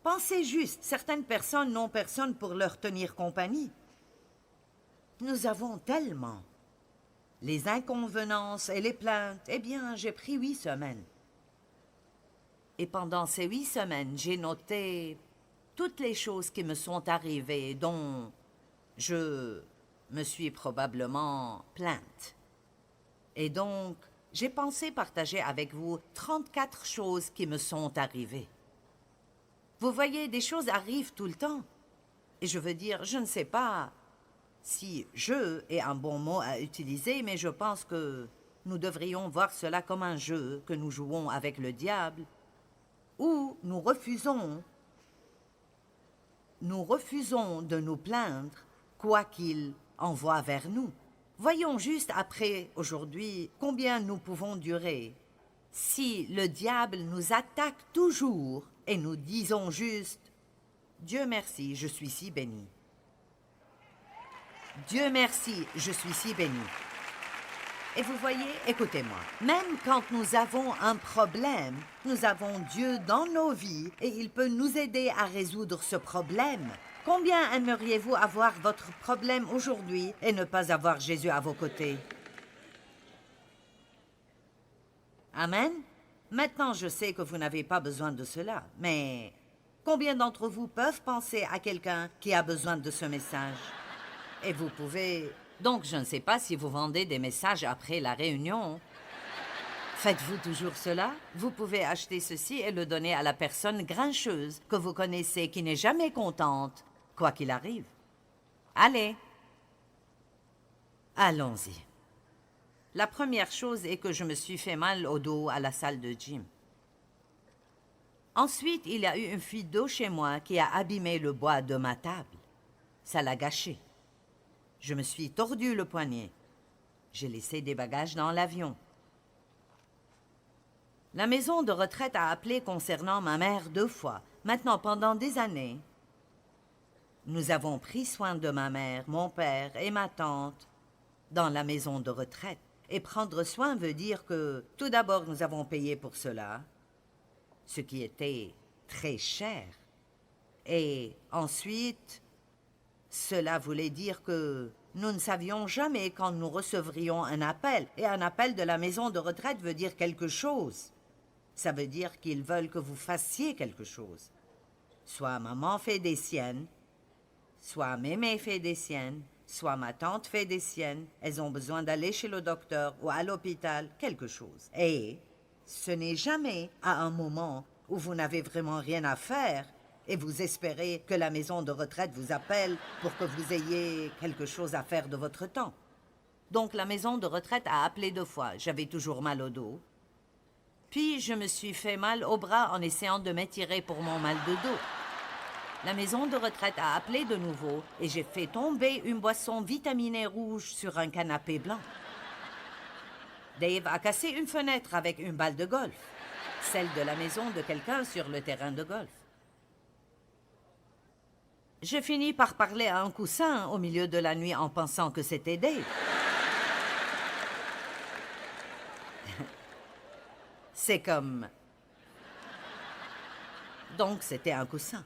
Pensez juste, certaines personnes n'ont personne pour leur tenir compagnie. Nous avons tellement. Les inconvenances et les plaintes, eh bien, j'ai pris 8 semaines. Et pendant ces 8 semaines, j'ai noté toutes les choses qui me sont arrivées, dont je me suis probablement plainte. Et donc, j'ai pensé partager avec vous 34 choses qui me sont arrivées. Vous voyez, des choses arrivent tout le temps. Et je veux dire, je ne sais pas si « je » est un bon mot à utiliser, mais je pense que nous devrions voir cela comme un jeu que nous jouons avec le diable, où nous refusons de nous plaindre, quoi qu'il envoie vers nous. Voyons juste après, aujourd'hui, combien nous pouvons durer. Si le diable nous attaque toujours et nous disons juste « Dieu merci, je suis si béni. Dieu merci, je suis si béni. » Et vous voyez, écoutez-moi, même quand nous avons un problème, nous avons Dieu dans nos vies et il peut nous aider à résoudre ce problème. Combien aimeriez-vous avoir votre problème aujourd'hui et ne pas avoir Jésus à vos côtés? Amen? Maintenant, je sais que vous n'avez pas besoin de cela, mais combien d'entre vous peuvent penser à quelqu'un qui a besoin de ce message? Et vous pouvez... Donc, je ne sais pas si vous vendez des messages après la réunion. Faites-vous toujours cela? Vous pouvez acheter ceci et le donner à la personne grincheuse que vous connaissez qui n'est jamais contente, quoi qu'il arrive. Allez. Allons-y. La première chose est que je me suis fait mal au dos à la salle de gym. Ensuite, il y a eu une fuite d'eau chez moi qui a abîmé le bois de ma table. Ça l'a gâché. Je me suis tordu le poignet. J'ai laissé des bagages dans l'avion. La maison de retraite a appelé concernant ma mère 2 fois. Maintenant, pendant des années, nous avons pris soin de ma mère, mon père et ma tante dans la maison de retraite. Et prendre soin veut dire que, tout d'abord, nous avons payé pour cela, ce qui était très cher. Et ensuite, cela voulait dire que nous ne savions jamais quand nous recevrions un appel. Et un appel de la maison de retraite veut dire quelque chose. Ça veut dire qu'ils veulent que vous fassiez quelque chose. Soit maman fait des siennes, soit mémé fait des siennes, soit ma tante fait des siennes. Elles ont besoin d'aller chez le docteur ou à l'hôpital, quelque chose. Et ce n'est jamais à un moment où vous n'avez vraiment rien à faire et vous espérez que la maison de retraite vous appelle pour que vous ayez quelque chose à faire de votre temps. Donc la maison de retraite a appelé 2 fois. J'avais toujours mal au dos. Puis je me suis fait mal au bras en essayant de m'étirer pour mon mal de dos. La maison de retraite a appelé de nouveau et j'ai fait tomber une boisson vitaminée rouge sur un canapé blanc. Dave a cassé une fenêtre avec une balle de golf, celle de la maison de quelqu'un sur le terrain de golf. Je finis par parler à un coussin au milieu de la nuit en pensant que c'était Dave. C'est comme... Donc, c'était un coussin.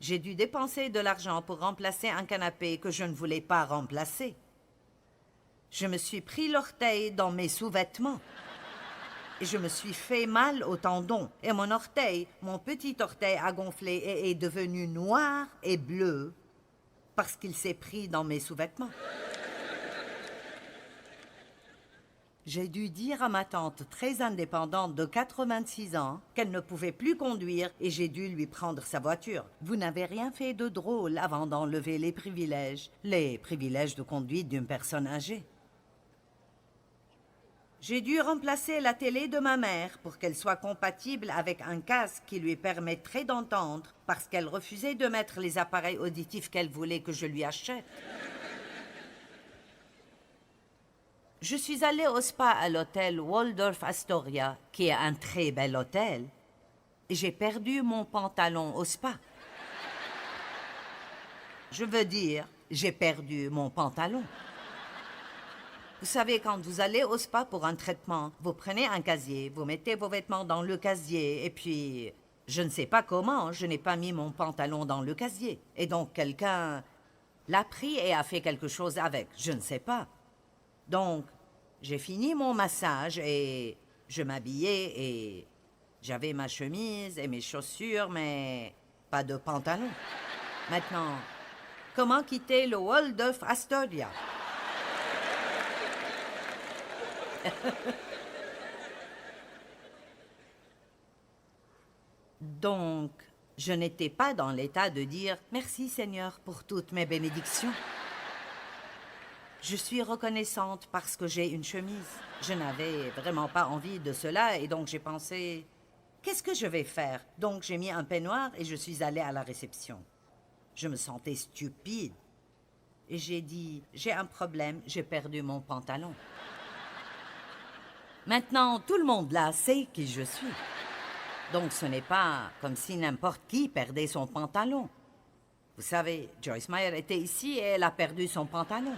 J'ai dû dépenser de l'argent pour remplacer un canapé que je ne voulais pas remplacer. Je me suis pris l'orteil dans mes sous-vêtements. Et je me suis fait mal au tendon. Et mon orteil, mon petit orteil a gonflé et est devenu noir et bleu parce qu'il s'est pris dans mes sous-vêtements. J'ai dû dire à ma tante très indépendante de 86 ans qu'elle ne pouvait plus conduire et j'ai dû lui prendre sa voiture. Vous n'avez rien fait de drôle avant d'enlever les privilèges de conduite d'une personne âgée. J'ai dû remplacer la télé de ma mère pour qu'elle soit compatible avec un casque qui lui permettrait d'entendre parce qu'elle refusait de mettre les appareils auditifs qu'elle voulait que je lui achète. Je suis allée au spa à l'hôtel Waldorf Astoria, qui est un très bel hôtel, et j'ai perdu mon pantalon au spa. Je veux dire, j'ai perdu mon pantalon. Vous savez, quand vous allez au spa pour un traitement, vous prenez un casier, vous mettez vos vêtements dans le casier, et puis, je ne sais pas comment, je n'ai pas mis mon pantalon dans le casier. Et donc, quelqu'un l'a pris et a fait quelque chose avec, je ne sais pas. Donc, j'ai fini mon massage et je m'habillais et j'avais ma chemise et mes chaussures, mais pas de pantalon. Maintenant, comment quitter le Waldorf Astoria? Donc, je n'étais pas dans l'état de dire « Merci Seigneur pour toutes mes bénédictions ». Je suis reconnaissante parce que j'ai une chemise. Je n'avais vraiment pas envie de cela et donc j'ai pensé « Qu'est-ce que je vais faire ?» Donc j'ai mis un peignoir et je suis allée à la réception. Je me sentais stupide. Et j'ai dit « J'ai un problème, j'ai perdu mon pantalon. » Maintenant, tout le monde là sait qui je suis. Donc ce n'est pas comme si n'importe qui perdait son pantalon. Vous savez, Joyce Meyer était ici et elle a perdu son pantalon.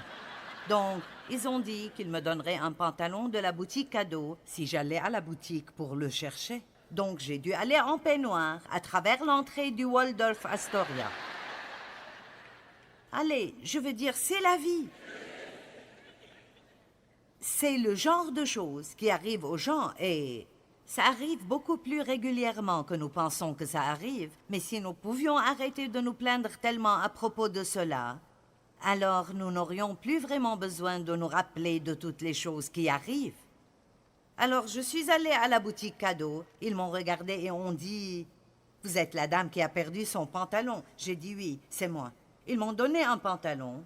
Donc, ils ont dit qu'ils me donneraient un pantalon de la boutique cadeau si j'allais à la boutique pour le chercher. Donc, j'ai dû aller en peignoir à travers l'entrée du Waldorf Astoria. Allez, je veux dire, c'est la vie. C'est le genre de choses qui arrivent aux gens et ça arrive beaucoup plus régulièrement que nous pensons que ça arrive. Mais si nous pouvions arrêter de nous plaindre tellement à propos de cela, alors nous n'aurions plus vraiment besoin de nous rappeler de toutes les choses qui arrivent. Alors je suis allée à la boutique cadeau. Ils m'ont regardé et ont dit « Vous êtes la dame qui a perdu son pantalon ?» J'ai dit « Oui, c'est moi. » Ils m'ont donné un pantalon.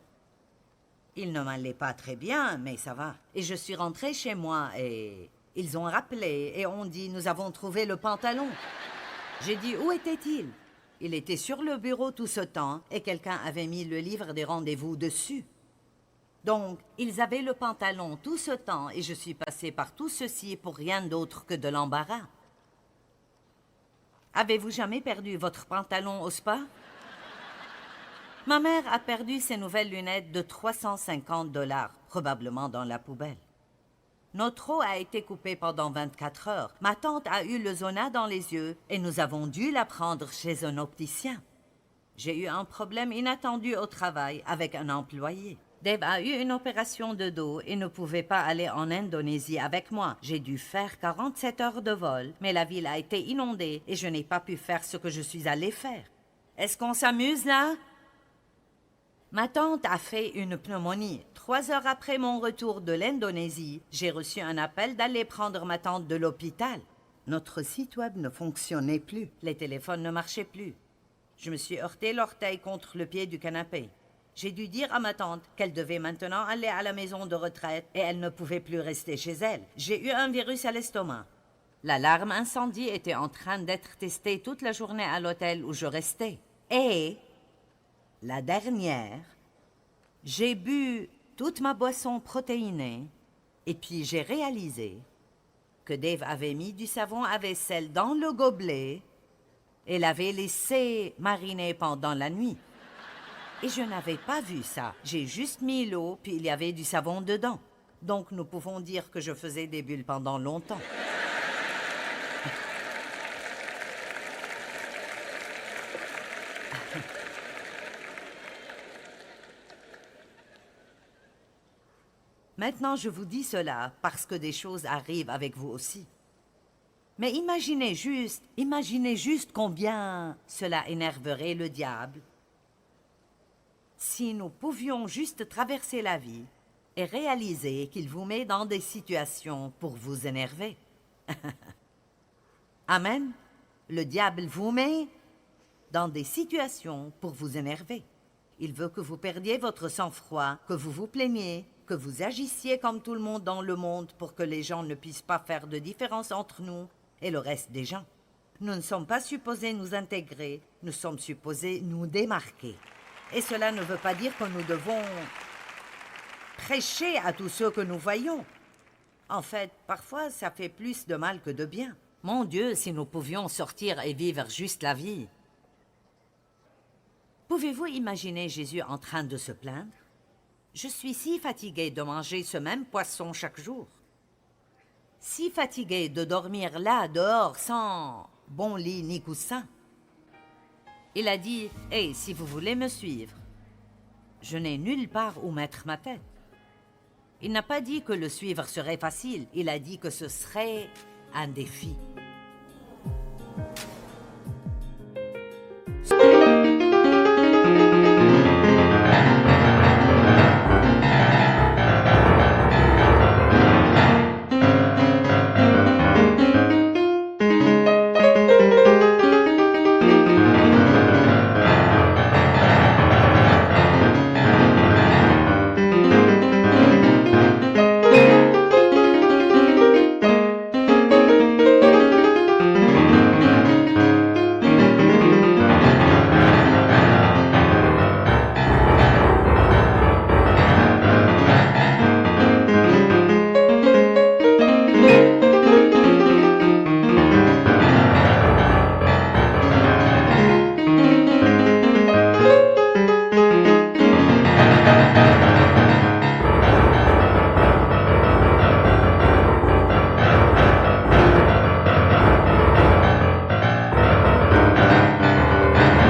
Il ne m'allait pas très bien, mais ça va. Et je suis rentrée chez moi et ils ont rappelé et ont dit « Nous avons trouvé le pantalon. » J'ai dit « Où était-il » Il était sur le bureau tout ce temps et quelqu'un avait mis le livre des rendez-vous dessus. Donc, ils avaient le pantalon tout ce temps et je suis passée par tout ceci pour rien d'autre que de l'embarras. Avez-vous jamais perdu votre pantalon au spa? Ma mère a perdu ses nouvelles lunettes de 350 $, probablement dans la poubelle. Notre eau a été coupée pendant 24 heures. Ma tante a eu le zona dans les yeux et nous avons dû la prendre chez un opticien. J'ai eu un problème inattendu au travail avec un employé. Dave a eu une opération de dos et ne pouvait pas aller en Indonésie avec moi. J'ai dû faire 47 heures de vol, mais la ville a été inondée et je n'ai pas pu faire ce que je suis allée faire. Est-ce qu'on s'amuse là? Ma tante a fait une pneumonie. 3 heures après mon retour de l'Indonésie, j'ai reçu un appel d'aller prendre ma tante de l'hôpital. Notre site web ne fonctionnait plus. Les téléphones ne marchaient plus. Je me suis heurté l'orteil contre le pied du canapé. J'ai dû dire à ma tante qu'elle devait maintenant aller à la maison de retraite et elle ne pouvait plus rester chez elle. J'ai eu un virus à l'estomac. L'alarme incendie était en train d'être testée toute la journée à l'hôtel où je restais. Et la dernière, j'ai bu toute ma boisson protéinée et puis j'ai réalisé que Dave avait mis du savon à vaisselle dans le gobelet et l'avait laissé mariner pendant la nuit. Et je n'avais pas vu ça. J'ai juste mis l'eau, puis il y avait du savon dedans. Donc nous pouvons dire que je faisais des bulles pendant longtemps. Maintenant, je vous dis cela parce que des choses arrivent avec vous aussi. Mais imaginez juste combien cela énerverait le diable si nous pouvions juste traverser la vie et réaliser qu'il vous met dans des situations pour vous énerver. Amen. Le diable vous met dans des situations pour vous énerver. Il veut que vous perdiez votre sang-froid, que vous vous plaigniez, que vous agissiez comme tout le monde dans le monde pour que les gens ne puissent pas faire de différence entre nous et le reste des gens. Nous ne sommes pas supposés nous intégrer, nous sommes supposés nous démarquer. Et cela ne veut pas dire que nous devons prêcher à tous ceux que nous voyons. En fait, parfois, ça fait plus de mal que de bien. Mon Dieu, si nous pouvions sortir et vivre juste la vie. Pouvez-vous imaginer Jésus en train de se plaindre? Je suis si fatigué de manger ce même poisson chaque jour. Si fatigué de dormir là, dehors, sans bon lit ni coussin. Il a dit, « Hey, si vous voulez me suivre, je n'ai nulle part où mettre ma tête. » Il n'a pas dit que le suivre serait facile, il a dit que ce serait un défi.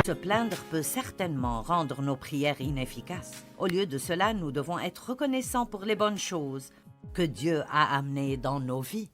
Se plaindre peut certainement rendre nos prières inefficaces. Au lieu de cela, nous devons être reconnaissants pour les bonnes choses que Dieu a amenées dans nos vies.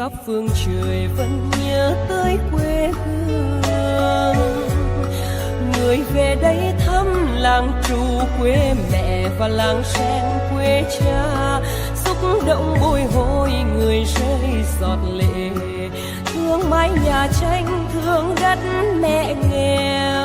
khắp phương trời vẫn nhớ tới quê hương. Người về đây thăm làng trù quê mẹ và làng sen quê cha, xúc động bồi hồi người rơi giọt lệ, thương mái nhà tranh thương đất mẹ nghèo.